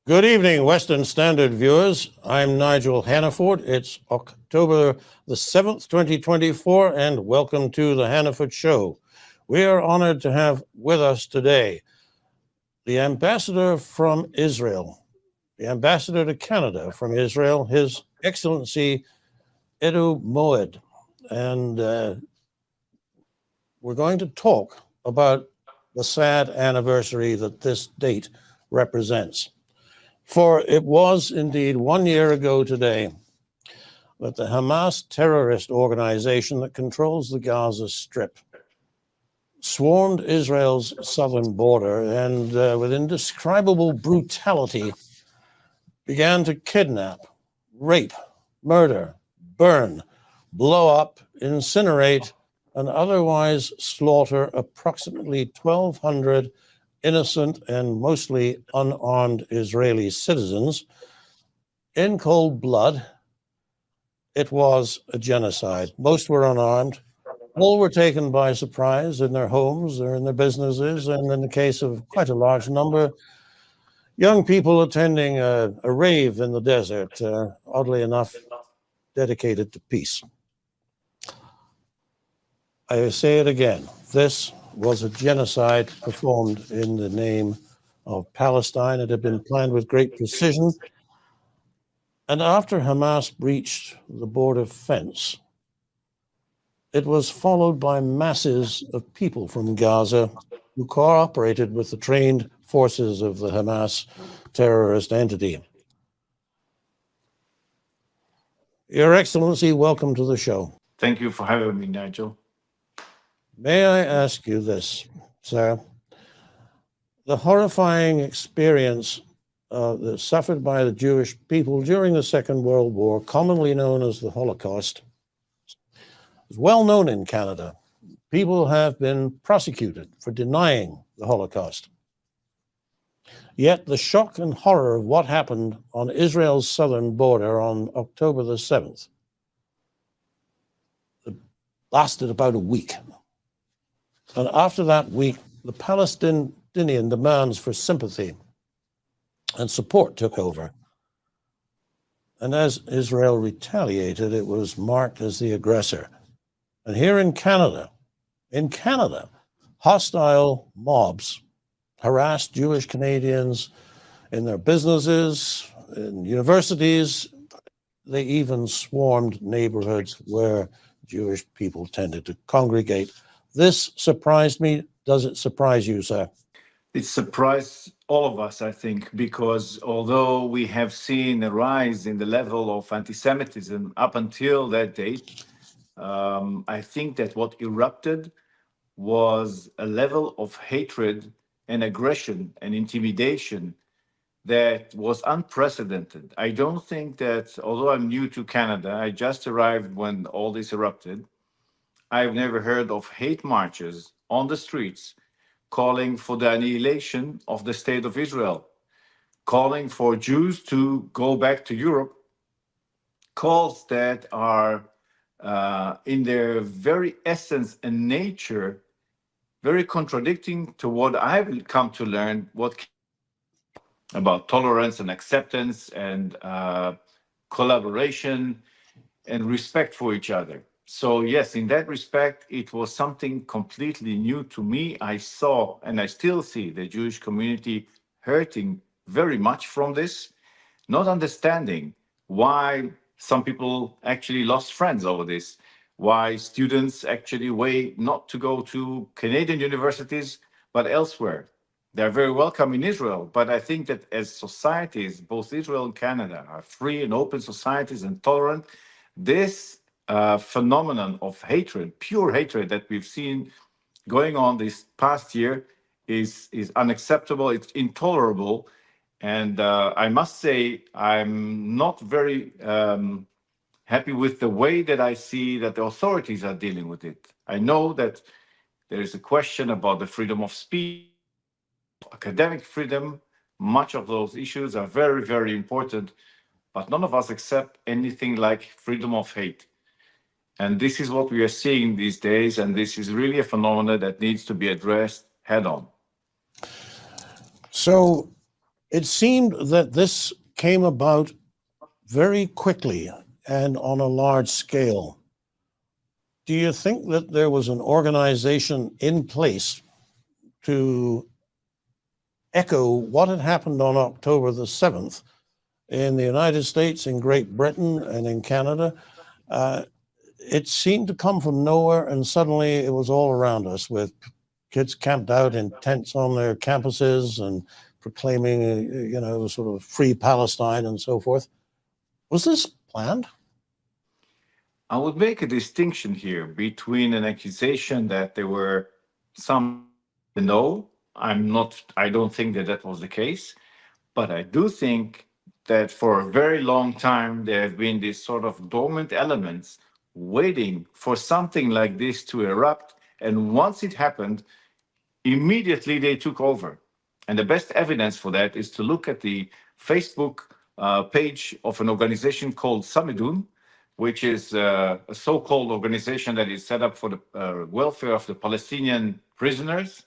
Good evening, Western Standard viewers. I'm Nigel Hannaford. It's October the 7th, 2024, and welcome to the Hannaford Show. We are honored to have with us today the ambassador from Israel, the ambassador to Canada from Israel, His Excellency Iddo Moed. And we're going to talk about the sad anniversary that this date represents. For it was indeed 1 year ago today that the Hamas terrorist organization that controls the Gaza Strip swarmed Israel's southern border and with indescribable brutality began to kidnap, rape, murder, burn, blow up, incinerate, and otherwise slaughter approximately 1,200 innocent and mostly unarmed Israeli citizens in cold blood. It was a genocide. Most were unarmed. All were taken by surprise in their homes or in their businesses, and in the case of quite a large number, young people attending a rave in the desert, oddly enough, dedicated to peace. I say it again, this was a genocide performed in the name of Palestine. It had been planned with great precision. And after Hamas breached the border fence, it was followed by masses of people from Gaza who cooperated with the trained forces of the Hamas terrorist entity. Your Excellency, welcome to the show. Thank you for having me, Nigel. May I ask you this, sir? The horrifying experience that suffered by the Jewish people during the Second World War, commonly known as the Holocaust, is well known in Canada. People have been prosecuted for denying the Holocaust. Yet the shock and horror of what happened on Israel's southern border on October the 7th lasted about a week. And after that week, the Palestinian demands for sympathy and support took over. And as Israel retaliated, it was marked as the aggressor. And here in Canada, hostile mobs harassed Jewish Canadians in their businesses, in universities. They even swarmed neighborhoods where Jewish people tended to congregate. This surprised me. Does it surprise you, sir? It surprised all of us, I think, because although we have seen a rise in the level of anti-Semitism up until that date, I think that what erupted was a level of hatred and aggression and intimidation that was unprecedented. I don't think that, although I'm new to Canada, I just arrived when all this erupted, I've never heard of hate marches on the streets calling for the annihilation of the state of Israel, calling for Jews to go back to Europe, calls that are in their very essence and nature very contradicting to what I've come to learn about tolerance and acceptance and collaboration and respect for each other. So yes, in that respect, it was something completely new to me. I saw, and I still see, the Jewish community hurting very much from this, not understanding why some people actually lost friends over this, why students actually wait not to go to Canadian universities, but elsewhere. They're very welcome in Israel, but I think that as societies, both Israel and Canada are free and open societies and tolerant, this phenomenon of hatred, pure hatred that we've seen going on this past year is unacceptable. It's intolerable. And I must say, I'm not very happy with the way that I see that the authorities are dealing with it. I know that there is a question about the freedom of speech, academic freedom. Much of those issues are very, very important, but none of us accept anything like freedom of hate. And this is what we are seeing these days, and this is really a phenomenon that needs to be addressed head on. So It seemed that this came about very quickly and on a large scale. Do you think that there was an organization in place to echo what had happened on October the 7th in the United States, in Great Britain, and in Canada? It seemed to come from nowhere, and suddenly it was all around us, with kids camped out in tents on their campuses and proclaiming, sort of free Palestine and so forth. Was this planned? I would make a distinction here between an accusation that there were some no. I don't think that that was the case, but I do think that for a very long time there have been these sort of dormant elements waiting for something like this to erupt, and once it happened, immediately they took over. And the best evidence for that is to look at the Facebook page of an organization called Samidun, which is a so-called organization that is set up for the welfare of the Palestinian prisoners.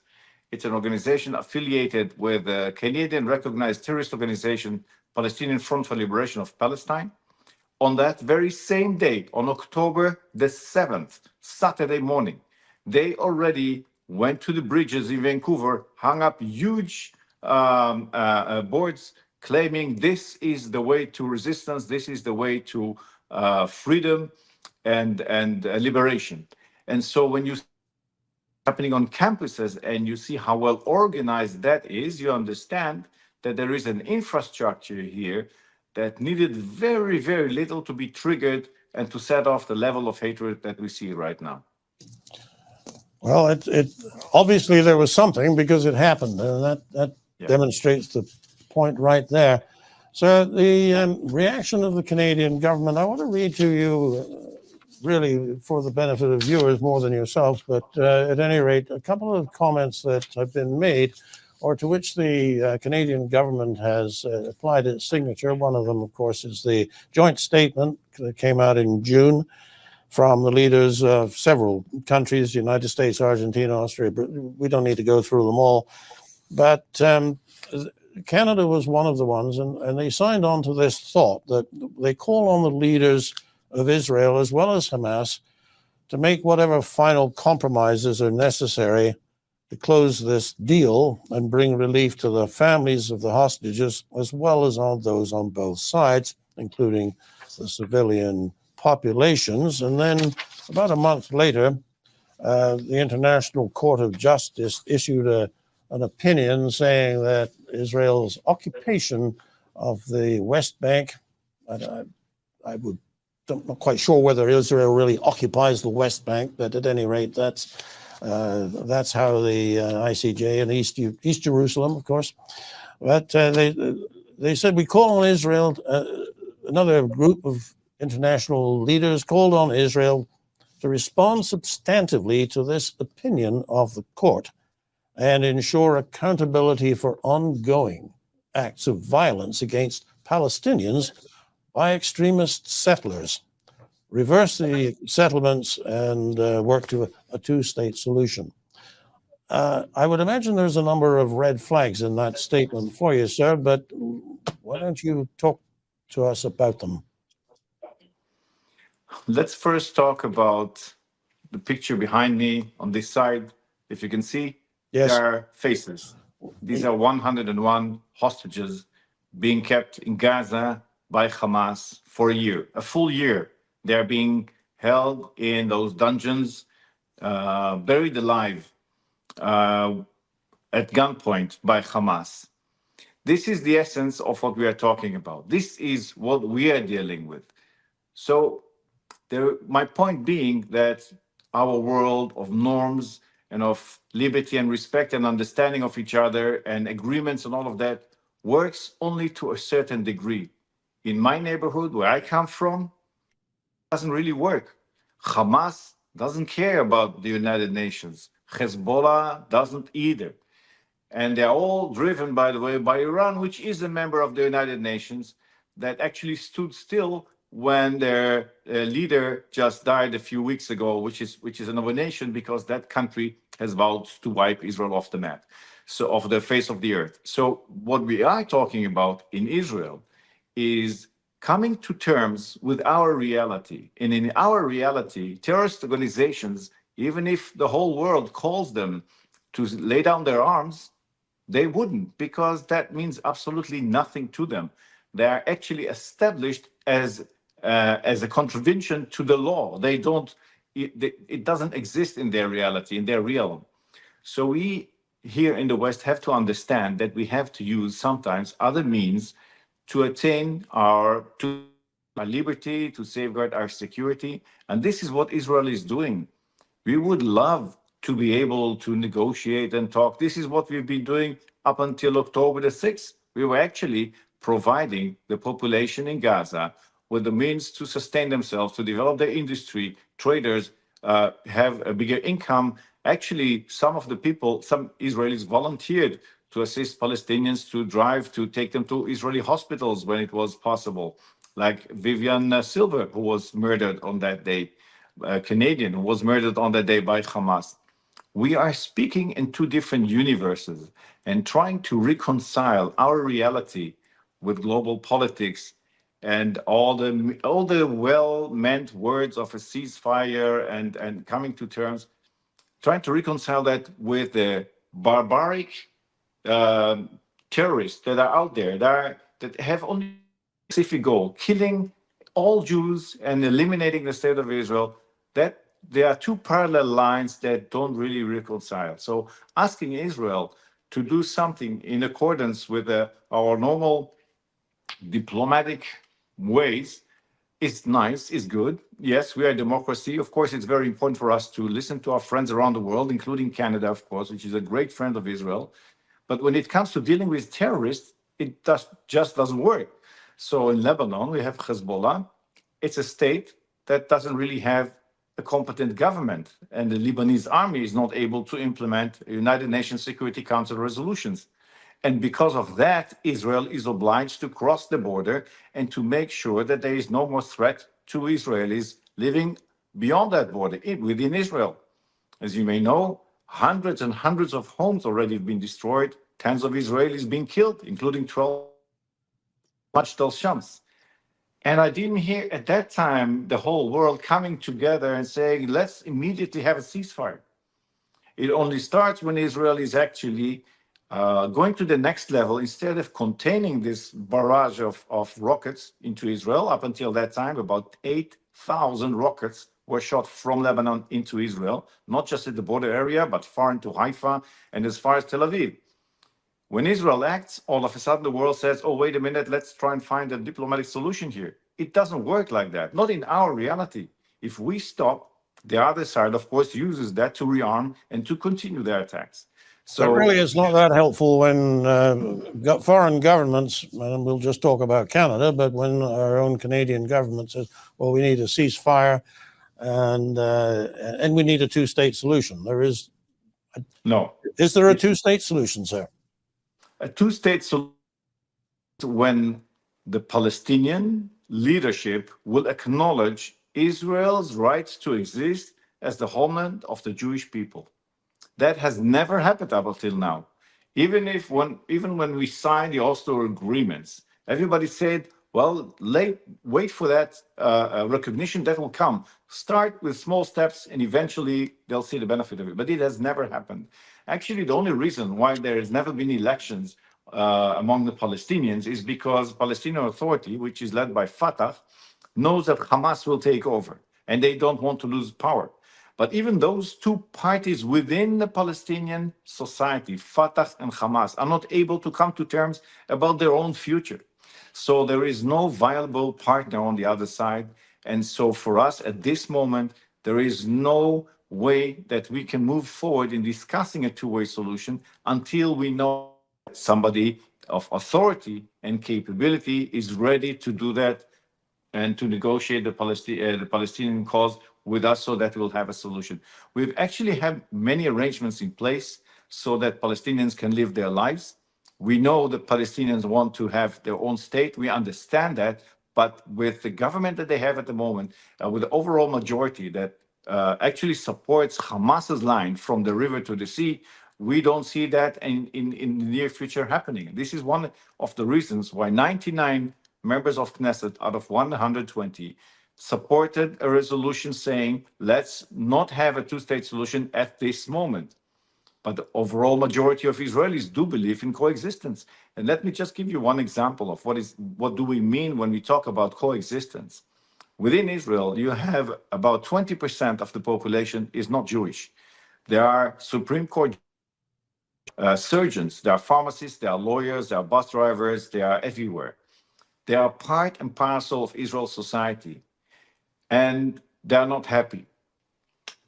It's an organization affiliated with the Canadian recognized terrorist organization, Palestinian Front for Liberation of Palestine. On that very same day, on October the 7th, Saturday morning, they already went to the bridges in Vancouver, hung up huge boards claiming this is the way to resistance, this is the way to freedom and liberation. And so when you see happening on campuses and you see how well organized that is, you understand that there is an infrastructure here that needed very, very little to be triggered and to set off the level of hatred that we see right now. Well, it obviously there was something, because it happened, and that demonstrates the point right there. So the reaction of the Canadian government, I want to read to you, really for the benefit of viewers more than yourselves, but at any rate, a couple of comments that have been made, or to which the Canadian government has applied its signature. One of them, of course, is the joint statement that came out in June from the leaders of several countries, United States, Argentina, Austria. We don't need to go through them all. But Canada was one of the ones, and they signed on to this thought that they call on the leaders of Israel as well as Hamas to make whatever final compromises are necessary to close this deal and bring relief to the families of the hostages, as well as on those on both sides, including the civilian populations. And then about a month later, the International Court of Justice issued an opinion saying that Israel's occupation of the West Bank, I'm not quite sure whether Israel really occupies the West Bank, but at any rate, that's how the ICJ and East Jerusalem, of course. But they said, we call on Israel, another group of international leaders called on Israel to respond substantively to this opinion of the court and ensure accountability for ongoing acts of violence against Palestinians by extremist settlers, reverse the settlements, and work to a two-state solution. I would imagine there's a number of red flags in that statement for you, sir, but why don't you talk to us about them? Let's first talk about the picture behind me on this side. If you can see, Yes. There are faces. These are 101 hostages being kept in Gaza by Hamas for a year, a full year. They're being held in those dungeons, buried alive at gunpoint by Hamas. This is the essence of what we are talking about. This is what we are dealing with. So my point being that our world of norms and of liberty and respect and understanding of each other and agreements and all of that works only to a certain degree. In my neighborhood, where I come from, it doesn't really work. Hamas doesn't care about the United Nations. Hezbollah doesn't either. And they're all driven, by the way, by Iran, which is a member of the United Nations, that actually stood still when their leader just died a few weeks ago, which is an abomination because that country has vowed to wipe Israel off the map. so of the face of the earth. So what we are talking about in Israel is coming to terms with our reality. And in our reality, terrorist organizations, even if the whole world calls them to lay down their arms, they wouldn't, because that means absolutely nothing to them. They are actually established as a contravention to the law. They don't. It doesn't exist in their reality, in their realm. So we here in the West have to understand that we have to use sometimes other means to attain our liberty, to safeguard our security, and this is what Israel is doing. We would love to be able to negotiate and talk. This is what we've been doing up until October the 6th. We were actually providing the population in Gaza with the means to sustain themselves, to develop their industry. Traders have a bigger income. Actually, some of the people, some Israelis volunteered to assist Palestinians to drive, to take them to Israeli hospitals when it was possible, like Vivian Silver, who was murdered on that day, a Canadian who was murdered on that day by Hamas. We are speaking in two different universes and trying to reconcile our reality with global politics and all the well-meant words of a ceasefire and coming to terms, trying to reconcile that with the barbaric terrorists that are out there that have only a specific goal, killing all Jews and eliminating the state of Israel. That there are two parallel lines that don't really reconcile. So asking Israel to do something in accordance with our normal diplomatic ways is nice, is good. Yes, we are a democracy. Of course, it's very important for us to listen to our friends around the world, including Canada, of course, which is a great friend of Israel. But when it comes to dealing with terrorists, it just doesn't work. So in Lebanon, we have Hezbollah. It's a state that doesn't really have a competent government, and the Lebanese army is not able to implement United Nations Security Council resolutions. And because of that, Israel is obliged to cross the border and to make sure that there is no more threat to Israelis living beyond that border, within Israel. As you may know, hundreds and hundreds of homes already have been destroyed, tens of Israelis being killed, including 12 Majda Shams. And I didn't hear at that time the whole world coming together and saying, let's immediately have a ceasefire. It only starts when Israel is actually going to the next level. Instead of containing this barrage of rockets into Israel. Up until that time, about 8,000 rockets were shot from Lebanon into Israel, not just at the border area, but far into Haifa and as far as Tel Aviv. When Israel acts, all of a sudden the world says, oh, wait a minute, let's try and find a diplomatic solution here. It doesn't work like that, not in our reality. If we stop, the other side, of course, uses that to rearm and to continue their attacks. So it really is not that helpful when foreign governments, and we'll just talk about Canada, but when our own Canadian government says, well, we need a ceasefire and we need a two-state solution. There is no. Is there a two-state solution, sir? A two-state solution when the Palestinian leadership will acknowledge Israel's right to exist as the homeland of the Jewish people. That has never happened up until now. Even when we signed the Oslo agreements, everybody said, well, wait for that recognition that will come. Start with small steps and eventually they'll see the benefit of it. But it has never happened. Actually, the only reason why there has never been elections among the Palestinians is because Palestinian Authority, which is led by Fatah, knows that Hamas will take over and they don't want to lose power. But even those two parties within the Palestinian society, Fatah and Hamas, are not able to come to terms about their own future. So there is no viable partner on the other side. And so for us at this moment, there is no way that we can move forward in discussing a two-way solution until we know somebody of authority and capability is ready to do that and to negotiate the Palestinian cause with us so that we'll have a solution. We've actually had many arrangements in place so that Palestinians can live their lives. We know that Palestinians want to have their own state. We understand that. But with the government that they have at the moment, with the overall majority that actually supports Hamas's line from the river to the sea, We don't see that in the near future happening. This is one of the reasons why 99 members of Knesset out of 120 supported a resolution saying, let's not have a two-state solution at this moment. But the overall majority of Israelis do believe in coexistence. And let me just give you one example of what do we mean when we talk about coexistence. Within Israel, you have about 20% of the population is not Jewish. There are Supreme Court surgeons, there are pharmacists, there are lawyers, there are bus drivers, they are everywhere. They are part and parcel of Israel's society, and they are not happy.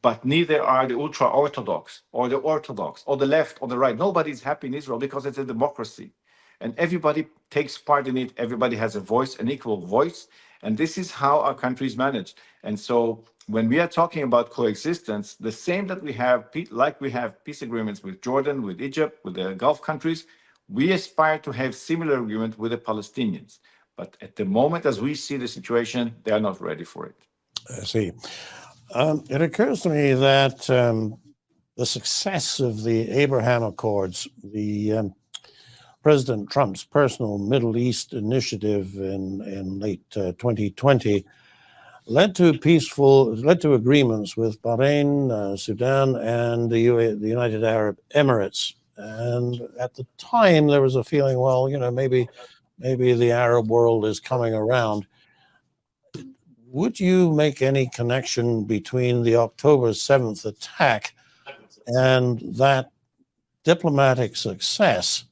But neither are the ultra-Orthodox or the Orthodox or the left or the right. Nobody's happy in Israel because it's a democracy. And everybody takes part in it. Everybody has a voice, an equal voice. And this is how our country is managed. And so when we are talking about coexistence, the same that we have, like we have peace agreements with Jordan, with Egypt, with the Gulf countries, we aspire to have similar agreement with the Palestinians. But at the moment, as we see the situation, they are not ready for it. I see. It occurs to me that the success of the Abraham Accords, the President Trump's personal Middle East initiative in late 2020, led to agreements with Bahrain, Sudan, and the United Arab Emirates. And at the time, there was a feeling, well, maybe the Arab world is coming around. Would you make any connection between the October 7th attack and that diplomatic success,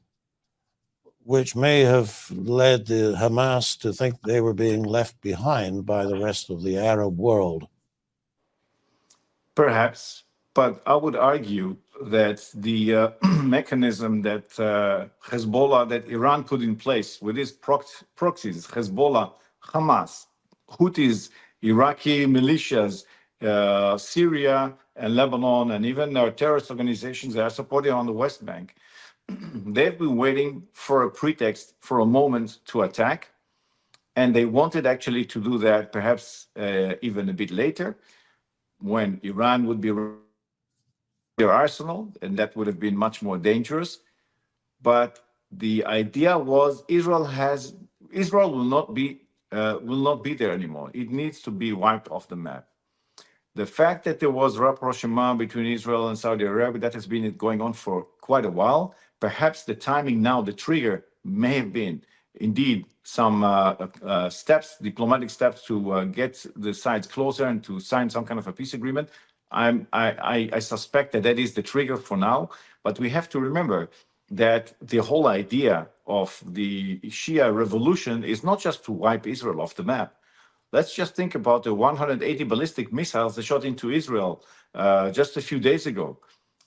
which may have led the Hamas to think they were being left behind by the rest of the Arab world? Perhaps, but I would argue that the mechanism that Hezbollah, that Iran put in place with its proxies, Hezbollah, Hamas, Houthis, Iraqi militias, Syria and Lebanon, and even our terrorist organizations that are supported on the West Bank, they've been waiting for a pretext, for a moment to attack. And they wanted actually to do that perhaps even a bit later, when Iran would be their arsenal, and that would have been much more dangerous. But the idea was Israel will not be there anymore. It needs to be wiped off the map. The fact that there was rapprochement between Israel and Saudi Arabia, that has been going on for quite a while. Perhaps the timing now, the trigger may have been indeed some diplomatic steps to get the sides closer and to sign some kind of a peace agreement. I suspect that is the trigger for now. But we have to remember that the whole idea of the Shia revolution is not just to wipe Israel off the map. Let's just think about the 180 ballistic missiles they shot into Israel just a few days ago.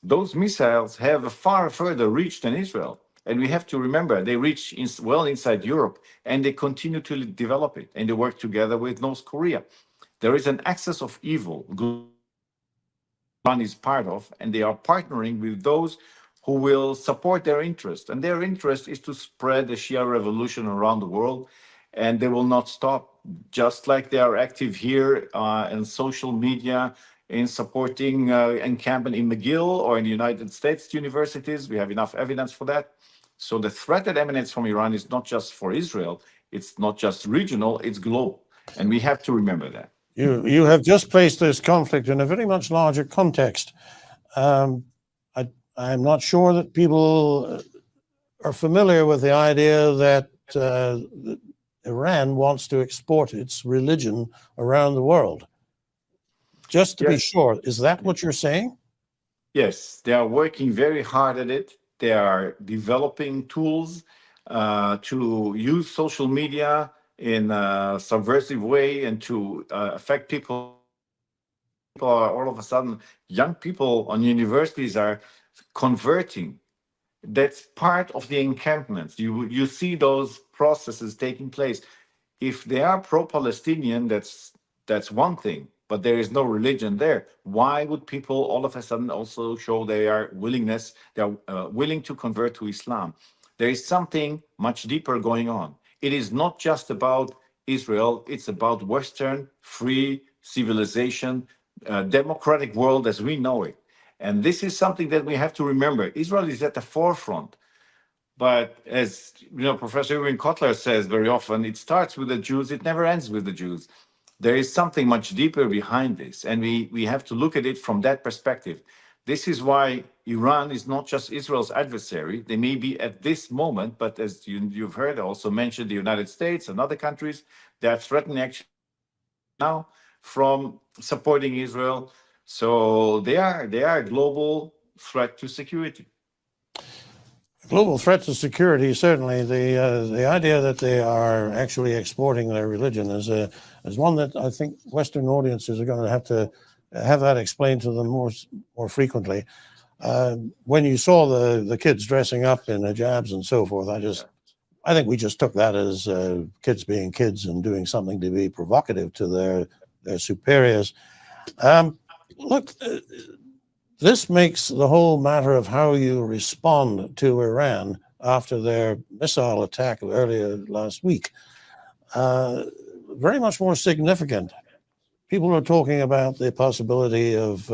Those missiles have a far further reach than Israel. And we have to remember, they reach well inside Europe, and they continue to develop it, and they work together with North Korea. There is an axis of evil Iran is part of, and they are partnering with those who will support their interest. And their interest is to spread the Shia revolution around the world, and they will not stop, just like they are active here in social media, in supporting encampment in McGill or in the United States universities. We have enough evidence for that. So the threat that emanates from Iran is not just for Israel, it's not just regional, it's global. And we have to remember that. You have just placed this conflict in a very much larger context. I'm not sure that people are familiar with the idea that Iran wants to export its religion around the world. Just to be sure, is that what you're saying? Yes, they are working very hard at it. They are developing tools to use social media in a subversive way and to affect people. All of a sudden, young people on universities are converting. That's part of the encampments. You see those processes taking place. If they are pro-Palestinian, that's one thing, but there is no religion there. Why would people all of a sudden also show their willingness, they're willing to convert to Islam? There is something much deeper going on. It is not just about Israel, it's about Western free civilization, democratic world as we know it. And this is something that we have to remember. Israel is at the forefront. But as you know, Professor Irving Kotler says very often, it starts with the Jews, it never ends with the Jews. There is something much deeper behind this, and we have to look at it from that perspective. This is why Iran is not just Israel's adversary. They may be at this moment, but as you've heard, I also mentioned the United States and other countries that threaten actually now from supporting Israel. So they are a global threat to security. Global threat to security, certainly. The idea that they are actually exporting their religion is one that I think Western audiences are going to have that explained to them more frequently. When you saw the kids dressing up in hijabs and so forth, I think we just took that as kids being kids and doing something to be provocative to their superiors. Look, this makes the whole matter of how you respond to Iran after their missile attack earlier last week very much more significant. People are talking about the possibility of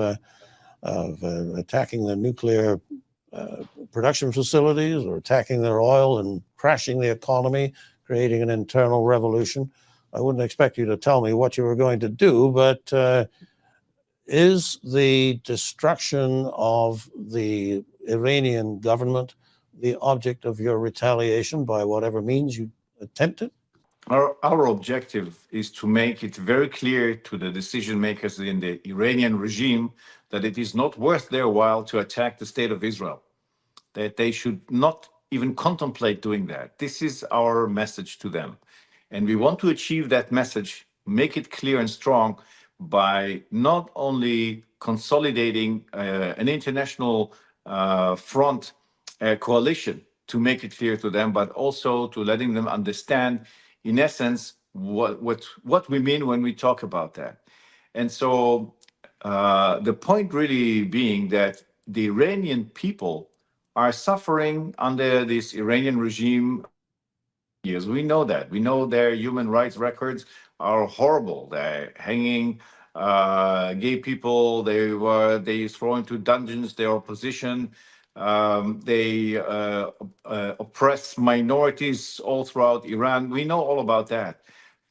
attacking the nuclear production facilities or attacking their oil and crashing the economy, creating an internal revolution. I wouldn't expect you to tell me what you were going to do, but is the destruction of the Iranian government the object of your retaliation by whatever means you attempt it? Our objective is to make it very clear to the decision makers in the Iranian regime that it is not worth their while to attack the state of Israel, that they should not even contemplate doing that. This is our message to them. And we want to achieve that message, make it clear and strong by not only consolidating an international front coalition to make it clear to them, but also to letting them understand, in essence, what we mean when we talk about that. And so the point really being that the Iranian people are suffering under this Iranian regime. Yes, we know that. We know their human rights records are horrible. They're hanging gay people. They throw into dungeons their opposition. They oppress minorities all throughout Iran. We know all about that.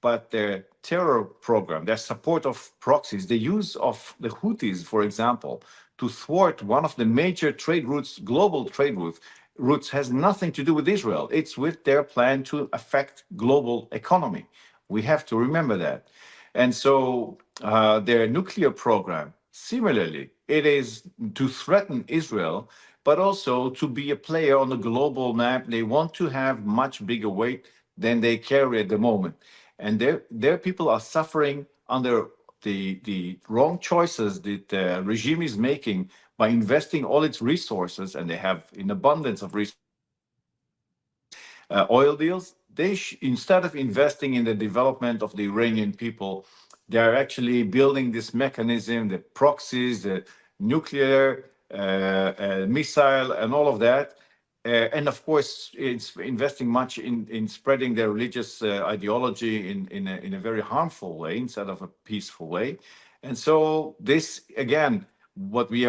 But their terror program, their support of proxies, the use of the Houthis, for example, to thwart one of the major trade routes, global trade routes, has nothing to do with Israel. It's with their plan to affect global economy. We have to remember that. And so their nuclear program, similarly, it is to threaten Israel, but also to be a player on the global map. They want to have much bigger weight than they carry at the moment. And their people are suffering under the wrong choices that the regime is making by investing all its resources, and they have an abundance of resources, oil deals. Instead of investing in the development of the Iranian people, they're actually building this mechanism, the proxies, the nuclear, missile, and all of that. And of course, it's investing much in spreading their religious ideology in a very harmful way instead of a peaceful way. And so this, again, what we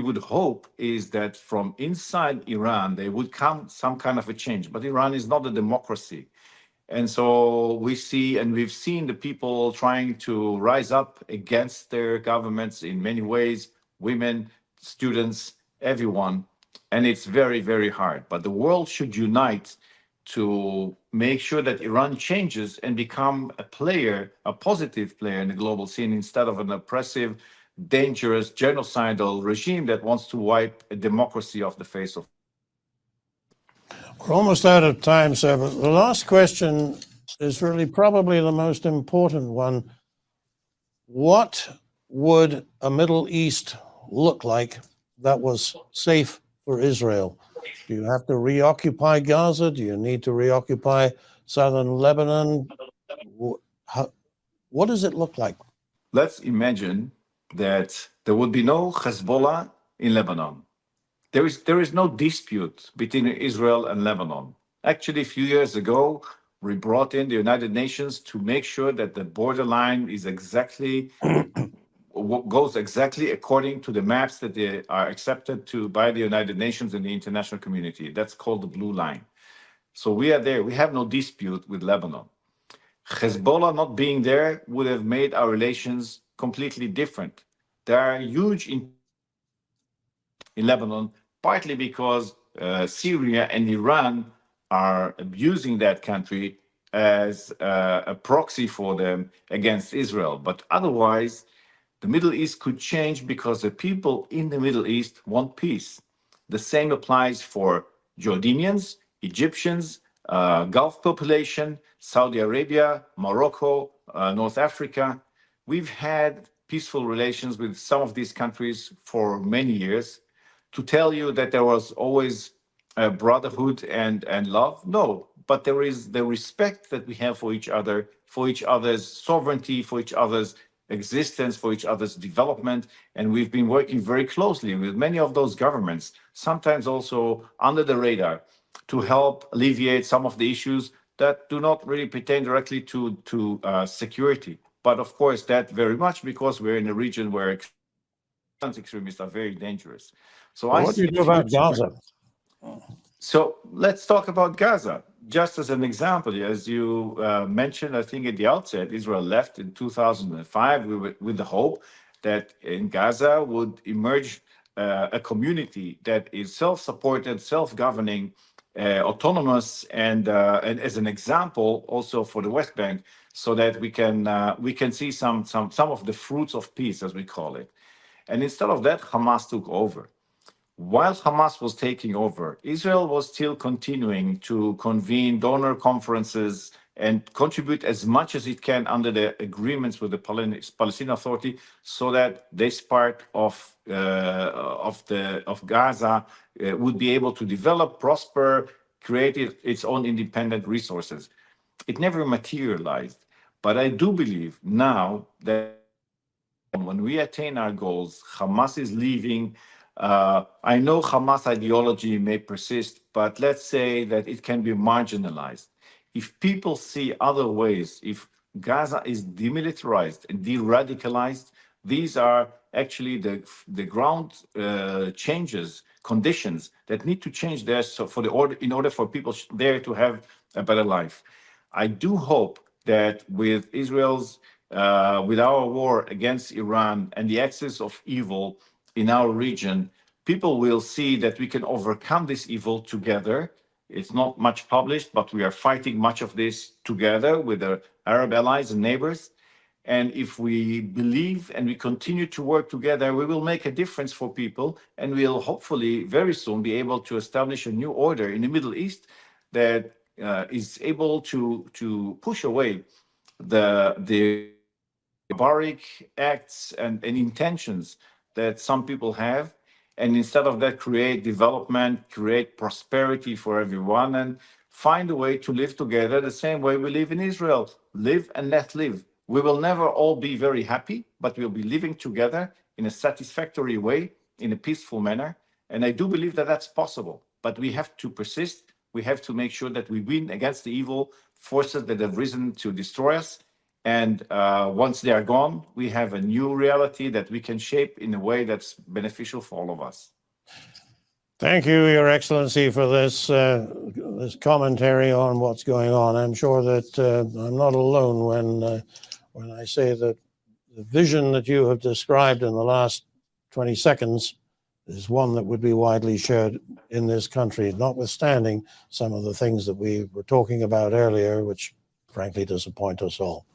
would hope is that from inside Iran, there would come some kind of a change. But Iran is not a democracy. And so we see, and we've seen the people trying to rise up against their governments in many ways, women, students, everyone. And it's very, very hard. But the world should unite to make sure that Iran changes and become a player, a positive player in the global scene, instead of an oppressive, dangerous, genocidal regime that wants to wipe a democracy off the face of. We're almost out of time, sir, but the last question is really probably the most important one. What would a Middle East look like that was safe for Israel? Do you have to reoccupy Gaza? Do you need to reoccupy southern Lebanon? What does it look like? Let's imagine that there would be no Hezbollah in Lebanon. There is no dispute between Israel and Lebanon. Actually, a few years ago, we brought in the United Nations to make sure that the borderline is exactly goes exactly according to the maps that they are accepted by the United Nations and the international community. That's called the blue line. So we are there. We have no dispute with Lebanon. Hezbollah not being there would have made our relations completely different. There are huge in Lebanon, partly because Syria and Iran are abusing that country as a proxy for them against Israel. But otherwise, the Middle East could change because the people in the Middle East want peace. The same applies for Jordanians, Egyptians, Gulf population, Saudi Arabia, Morocco, North Africa. We've had peaceful relations with some of these countries for many years. To tell you that there was always brotherhood and love, no, but there is the respect that we have for each other's sovereignty, for each other's existence, for each other's development. And we've been working very closely with many of those governments, sometimes also under the radar, to help alleviate some of the issues that do not really pertain directly to security. But of course, that very much because we're in a region where extremists are very dangerous. So what do you do about Gaza? So let's talk about Gaza. Just as an example, as you mentioned, I think at the outset, Israel left in 2005 with the hope that in Gaza would emerge a community that is self-supported, self-governing, autonomous, and as an example also for the West Bank, so that we can see some of the fruits of peace, as we call it. And instead of that, Hamas took over. While Hamas was taking over, Israel was still continuing to convene donor conferences and contribute as much as it can under the agreements with the Palestinian Authority, so that this part of Gaza would be able to develop, prosper, create its own independent resources. It never materialized, but I do believe now that when we attain our goals, Hamas is leaving. I know Hamas ideology may persist, but let's say that it can be marginalized. If people see other ways, if Gaza is demilitarized and de-radicalized, these are actually the ground changes, conditions that need to change there in order for people there to have a better life. I do hope that with with our war against Iran and the axis of evil in our region, people will see that we can overcome this evil together. It's not much published, but we are fighting much of this together with our Arab allies and neighbors. And if we believe and we continue to work together, we will make a difference for people, and we'll hopefully very soon be able to establish a new order in the Middle East that is able to push away the barbaric acts and intentions that some people have, and instead of that create development, create prosperity for everyone, and find a way to live together the same way we live in Israel. Live and let live. We will never all be very happy, but we'll be living together in a satisfactory way, in a peaceful manner. And I do believe that that's possible, but we have to persist. We have to make sure that we win against the evil forces that have risen to destroy us. And once they are gone, we have a new reality that we can shape in a way that's beneficial for all of us. Thank you, Your Excellency, for this commentary on what's going on. I'm sure that I'm not alone when I say that the vision that you have described in the last 20 seconds is one that would be widely shared in this country, notwithstanding some of the things that we were talking about earlier, which frankly disappoint us all.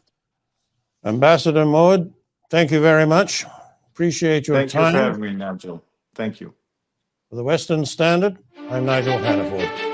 Ambassador Moed, thank you very much. Appreciate your time. Thank you for having me, Nigel. Thank you. For the Western Standard, I'm Nigel Hannaford.